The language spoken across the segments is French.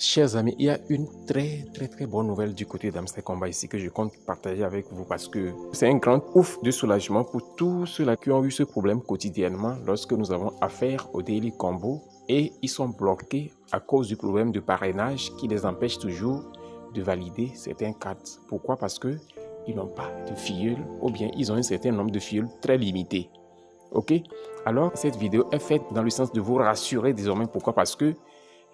Chers amis, il y a une très bonne nouvelle du côté d'Amstel Combat ici que je compte partager avec vous parce que c'est un grand ouf de soulagement pour tous ceux-là qui ont eu ce problème quotidiennement lorsque nous avons affaire au Daily Combo et ils sont bloqués à cause du problème de parrainage qui les empêche toujours de valider certains cartes. Pourquoi? Parce que ils n'ont pas de filleul ou bien ils ont un certain nombre de filleuls très limité. Ok? Alors cette vidéo est faite dans le sens de vous rassurer désormais. Pourquoi? Parce que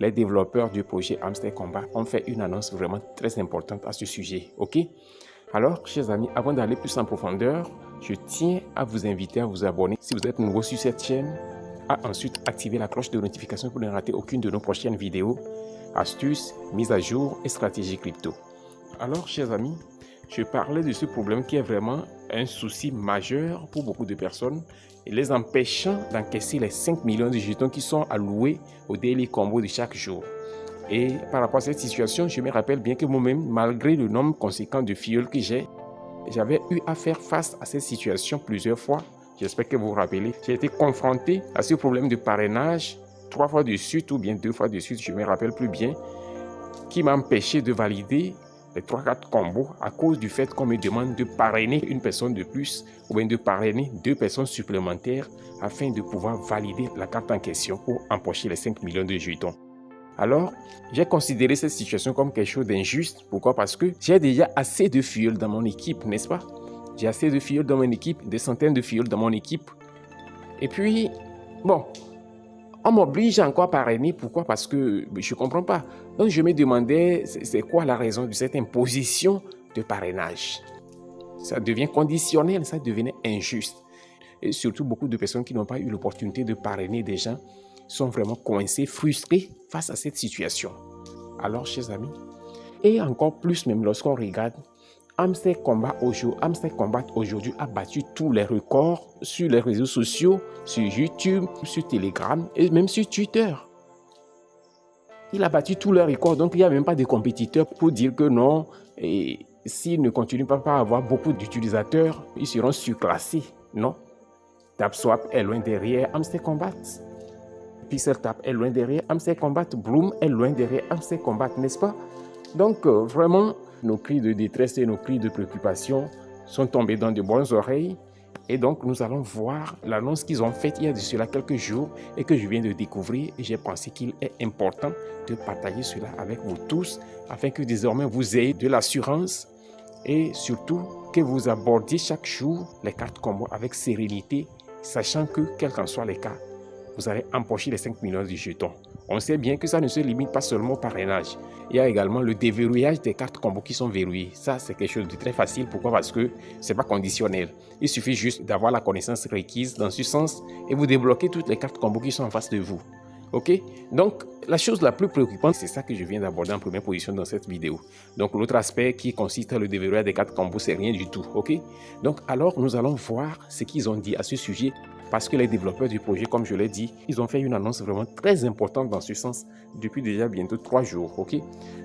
les développeurs du projet Amstel Combat ont fait une annonce vraiment très importante à ce sujet. Ok? Alors, chers amis, avant d'aller plus en profondeur, je tiens à vous inviter à vous abonner si vous êtes nouveau sur cette chaîne, à ensuite activer la cloche de notification pour ne rater aucune de nos prochaines vidéos, astuces, mises à jour et stratégies crypto. Alors, chers amis, je parlais de ce problème qui est vraiment un souci majeur pour beaucoup de personnes et les empêchant d'encaisser les 5 millions de jetons qui sont alloués au Daily Combo de chaque jour. Et par rapport à cette situation, je me rappelle bien que moi-même, malgré le nombre conséquent de filleuls que j'avais eu à faire face à cette situation plusieurs fois. J'espère que vous vous rappelez. J'ai été confronté à ce problème de parrainage 3 fois de suite ou bien 2 fois de suite, je ne me rappelle plus bien, qui m'a empêché de valider les 3-4 combos à cause du fait qu'on me demande de parrainer une personne de plus ou bien de parrainer 2 personnes supplémentaires afin de pouvoir valider la carte en question pour empocher les 5 millions de jetons. Alors, j'ai considéré cette situation comme quelque chose d'injuste. Pourquoi? Parce que j'ai déjà assez de filleuls dans mon équipe, n'est-ce pas? J'ai assez de filleuls dans mon équipe, des centaines de filleuls dans mon équipe. Et puis, bon, on m'oblige encore à parrainer. Pourquoi? Parce que je ne comprends pas. Donc, je me demandais, c'est quoi la raison de cette imposition de parrainage? Ça devient conditionnel, ça devenait injuste. Et surtout, beaucoup de personnes qui n'ont pas eu l'opportunité de parrainer des gens sont vraiment coincés, frustrés face à cette situation. Alors, chers amis, et encore plus même lorsqu'on regarde, Amstel Combat aujourd'hui a battu tous les records sur les réseaux sociaux, sur YouTube, sur Telegram et même sur Twitter. Il a battu tous les records, donc il n'y a même pas de compétiteurs pour dire que non, et s'il ne continue pas à avoir beaucoup d'utilisateurs, ils seront surclassés. Non. TapSwap est loin derrière Amstel Combat. PixelTap est loin derrière Amstel Combat. Bloom est loin derrière Amstel Combat, n'est-ce pas? Donc, vraiment, nos cris de détresse et nos cris de préoccupation sont tombés dans de bonnes oreilles. Et donc, nous allons voir l'annonce qu'ils ont faite il y a de cela quelques jours et que je viens de découvrir. Et j'ai pensé qu'il est important de partager cela avec vous tous afin que désormais vous ayez de l'assurance et surtout que vous abordiez chaque jour les cartes combo avec sérénité, sachant que, quels qu'en soient les cas, vous allez empocher les 5 millions de jetons. On sait bien que ça ne se limite pas seulement au parrainage. Il y a également le déverrouillage des cartes combo qui sont verrouillées. Ça, c'est quelque chose de très facile. Pourquoi? Parce que ce n'est pas conditionnel. Il suffit juste d'avoir la connaissance requise dans ce sens et vous débloquez toutes les cartes combo qui sont en face de vous. Ok? Donc, la chose la plus préoccupante, c'est ça que je viens d'aborder en première position dans cette vidéo. Donc, l'autre aspect qui consiste à le déverrouillage des cartes combo, c'est rien du tout. Ok? Donc, alors, nous allons voir ce qu'ils ont dit à ce sujet. Parce que les développeurs du projet, comme je l'ai dit, ils ont fait une annonce vraiment très importante dans ce sens depuis déjà bientôt 3 jours. Ok?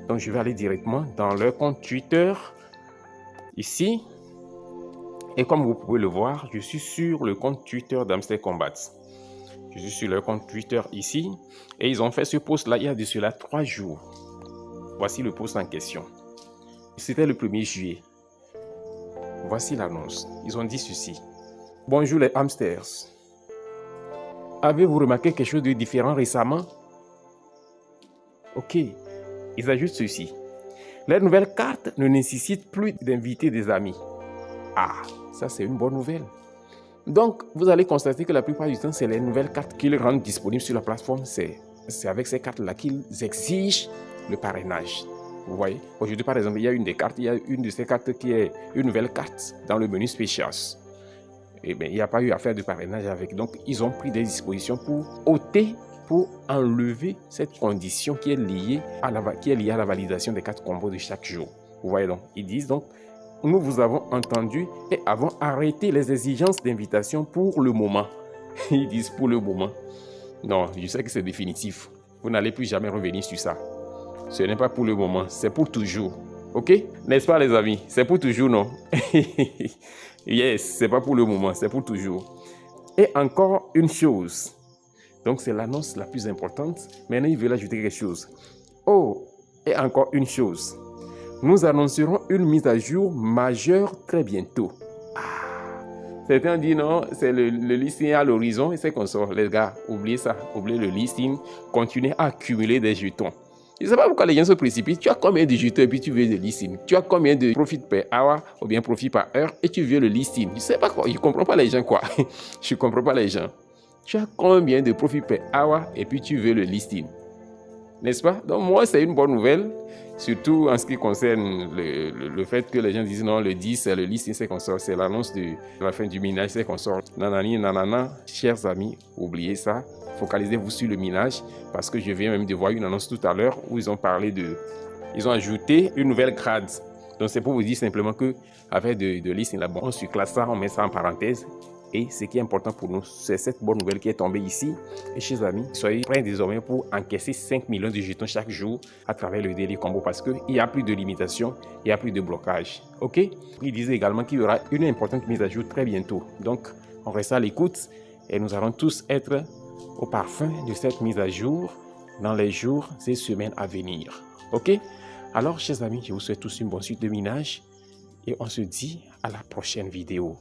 Donc, je vais aller directement dans leur compte Twitter, ici. Et comme vous pouvez le voir, je suis sur le compte Twitter d'Amstel Combat. Je suis sur leur compte Twitter ici. Et ils ont fait ce post-là il y a de cela 3 jours. Voici le post en question. C'était le 1er juillet. Voici l'annonce. Ils ont dit ceci. Bonjour les hamsters. Avez-vous remarqué quelque chose de différent récemment? Ok, ils ajoutent ceci. Les nouvelles cartes ne nécessitent plus d'inviter des amis. Ah, ça c'est une bonne nouvelle. Donc, vous allez constater que la plupart du temps, c'est les nouvelles cartes qu'ils rendent disponibles sur la plateforme. C'est avec ces cartes-là qu'ils exigent le parrainage. Vous voyez, aujourd'hui par exemple, il y a une de ces cartes qui est une nouvelle carte dans le menu Specials. Eh bien, il n'y a pas eu à faire de parrainage avec. Donc, ils ont pris des dispositions pour ôter, pour enlever cette condition qui est liée à la validation des cartes combos de chaque jour. Vous voyez donc, ils disent donc, nous vous avons entendu et avons arrêté les exigences d'invitation pour le moment. Ils disent pour le moment. Non, je sais que c'est définitif. Vous n'allez plus jamais revenir sur ça. Ce n'est pas pour le moment, c'est pour toujours. Ok? N'est-ce pas les amis? C'est pour toujours, non? Yes, c'est pas pour le moment, c'est pour toujours. Et encore une chose. Donc, c'est l'annonce la plus importante. Maintenant, ils veulent ajouter quelque chose. Oh, Et encore une chose, nous annoncerons une mise à jour majeure très bientôt. Certains disent non, c'est le listing à l'horizon et c'est qu'on sort. Les gars, oubliez ça, oubliez le listing, continuez à accumuler des jetons. Je ne sais pas pourquoi les gens se précipitent. Tu as combien de jetons et puis tu veux le listing? Tu as combien de profit per hour ou bien profit par heure et tu veux le listing? Je ne sais pas quoi, je ne comprends pas les gens quoi. Je ne comprends pas les gens. Tu as combien de profit per hour et puis tu veux le listing? N'est-ce pas? Donc moi, c'est une bonne nouvelle, surtout en ce qui concerne le fait que les gens disent non, le 10, c'est le listing, c'est qu'on sort, c'est l'annonce de la fin du minage, c'est qu'on sort. Nanani, nanana, chers amis, oubliez ça, focalisez-vous sur le minage, parce que je viens même de voir une annonce tout à l'heure où ils ont parlé ils ont ajouté une nouvelle grade. Donc c'est pour vous dire simplement que avec de listing là, bon, on surclasse ça, on met ça en parenthèse. Et ce qui est important pour nous, c'est cette bonne nouvelle qui est tombée ici. Et chers amis, soyez prêts désormais pour encaisser 5 millions de jetons chaque jour à travers le Daily Combo parce qu'il n'y a plus de limitation, il n'y a plus de blocage. Ok? Il disait également qu'il y aura une importante mise à jour très bientôt. Donc, on reste à l'écoute et nous allons tous être au parfum de cette mise à jour dans les jours et semaines à venir. Ok? Alors, chers amis, je vous souhaite tous une bonne suite de minage et on se dit à la prochaine vidéo.